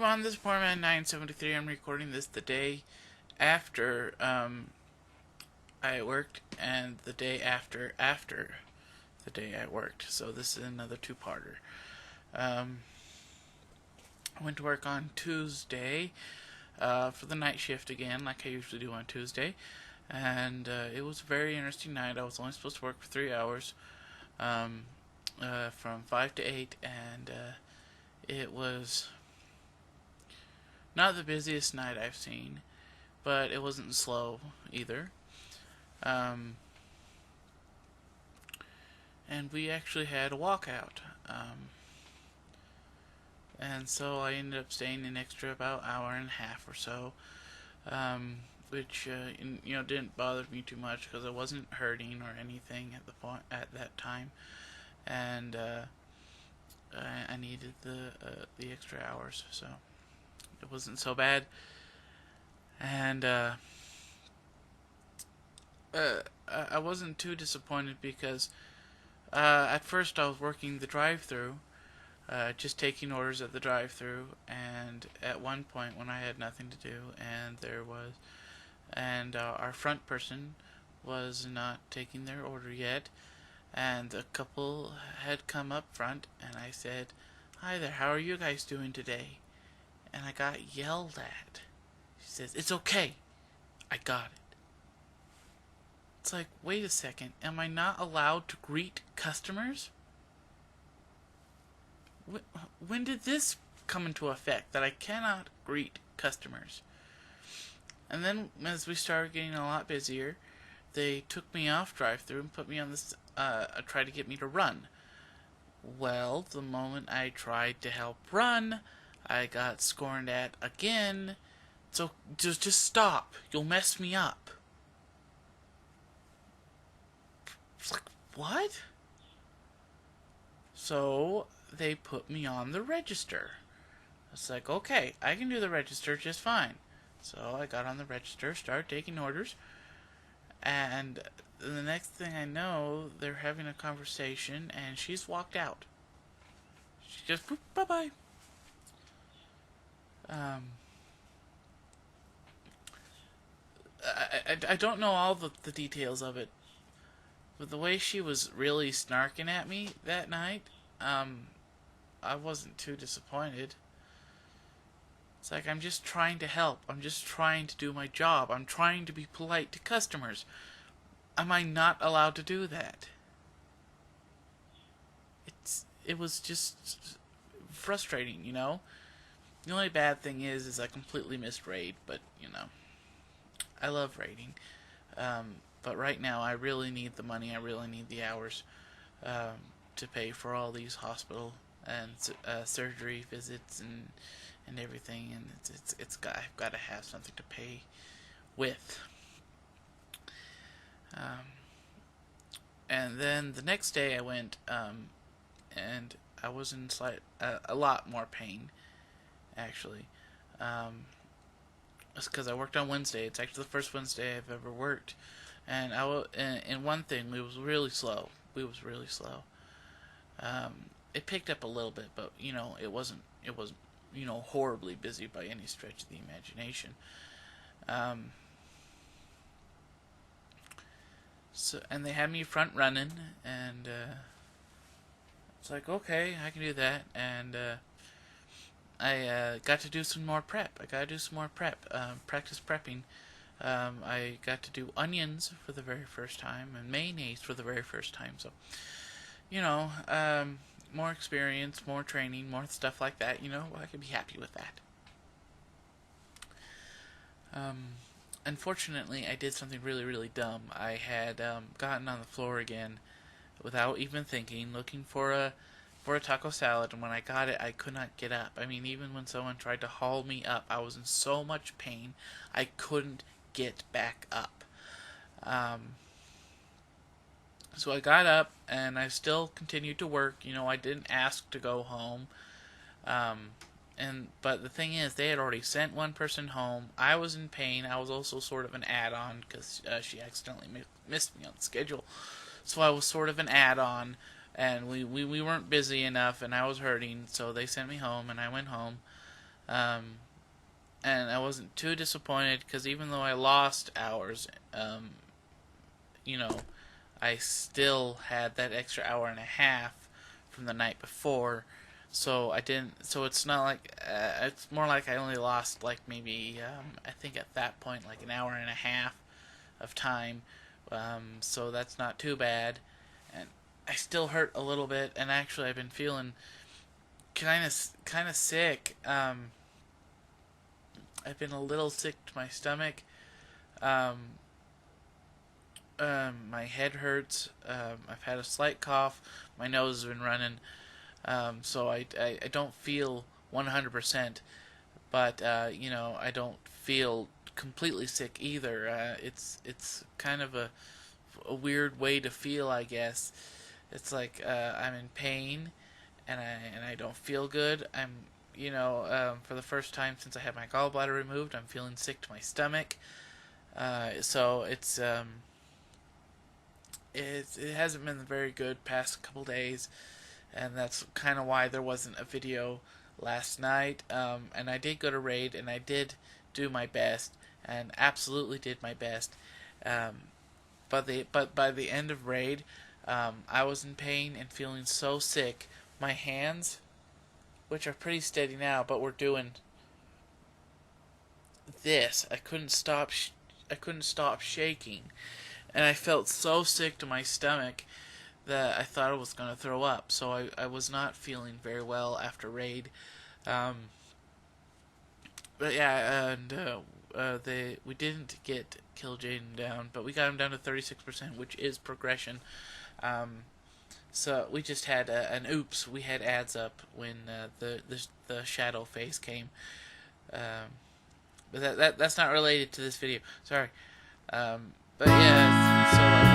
everyone, this is Poorman 973. I'm recording this the day after I worked and the day after the day I worked. So this is another two-parter. I went to work on Tuesday for the night shift again, like I usually do on Tuesday. And it was a very interesting night. I was only supposed to work for 3 hours from 5 to 8, and it was not the busiest night I've seen, but it wasn't slow either. And we actually had a walkout. And so I ended up staying an extra about hour and a half or so, which didn't bother me too much because I wasn't hurting or anything at that time, and I needed the extra hours, so it wasn't so bad. And I wasn't too disappointed because at first I was working the drive-through, just taking orders at the drive-through, and at one point when I had nothing to do, and our front person was not taking their order yet, and a couple had come up front, and I said, "Hi there, how are you guys doing today?" And I got yelled at. She says, "It's okay, I got it." It's like, wait a second, am I not allowed to greet customers? When did this come into effect, that I cannot greet customers? And then, as we started getting a lot busier, they took me off drive-through and put me on this, tried to get me to run. Well, the moment I tried to help run, I got scorned at again. So, just stop. You'll mess me up. It's like, what? So, they put me on the register. It's like, okay, I can do the register just fine. So, I got on the register, started taking orders, and the next thing I know, they're having a conversation, and she's walked out. She just, boop, bye-bye. I don't know all the details of it, but the way she was really snarking at me that night, I wasn't too disappointed. It's like, I'm just trying to help. I'm just trying to do my job. I'm trying to be polite to customers. Am I not allowed to do that? It was just frustrating, you know? The only bad thing is I completely missed raid, but, I love raiding. But right now, I really need the money. I really need the hours to pay for all these hospital and surgery visits and everything. And I've got to have something to pay with. And then the next day I went, and I was in a lot more pain, actually. It's because I worked on Wednesday. It's actually the first Wednesday I've ever worked, and in one thing, we was really slow. It picked up a little bit, but it wasn't horribly busy by any stretch of the imagination. And they had me front running, and it's like, okay, I can do that, and I got to do some more prep. Practice prepping. I got to do onions for the very first time and mayonnaise for the very first time. So, more experience, more training, more stuff like that. I could be happy with that. Unfortunately, I did something really, really dumb. I had gotten on the floor again without even thinking, looking for a taco salad, and when I got it, I could not get up. I mean, even when someone tried to haul me up, I was in so much pain, I couldn't get back up. So I got up, and I still continued to work. I didn't ask to go home. But the thing is, they had already sent one person home. I was in pain. I was also sort of an add-on because she accidentally missed me on the schedule. So I was sort of an add-on, and we weren't busy enough, and I was hurting, so they sent me home, and I went home. Um, and I wasn't too disappointed because even though I lost hours, you know, I still had that extra hour and a half from the night before. So I didn't. So it's not like it's more like I only lost like maybe I think at that point like an hour and a half of time. So that's not too bad. And I still hurt a little bit. And actually, I've been feeling kind of sick. I've been a little sick to my stomach. Um, my head hurts. I've had a slight cough. My nose has been running. So I don't feel 100%, but I don't feel completely sick either. It's kind of a weird way to feel, I guess. It's like I'm in pain, and I don't feel good. For the first time since I had my gallbladder removed, I'm feeling sick to my stomach. So it hasn't been very good past couple days, and that's kind of why there wasn't a video last night. And I did go to raid, and I did do my best, and absolutely did my best. Um, but by the end of raid, I was in pain and feeling so sick. My hands, which are pretty steady now, but were doing this. I couldn't stop shaking, and I felt so sick to my stomach that I thought I was going to throw up. So I was not feeling very well after raid. Um, but yeah, and we didn't get Kill Jaden down, but we got him down to 36%, which is progression. Um, so we just had an oops. We had ads up when the shadow phase came. Um, but that's not related to this video. Sorry. But yeah, so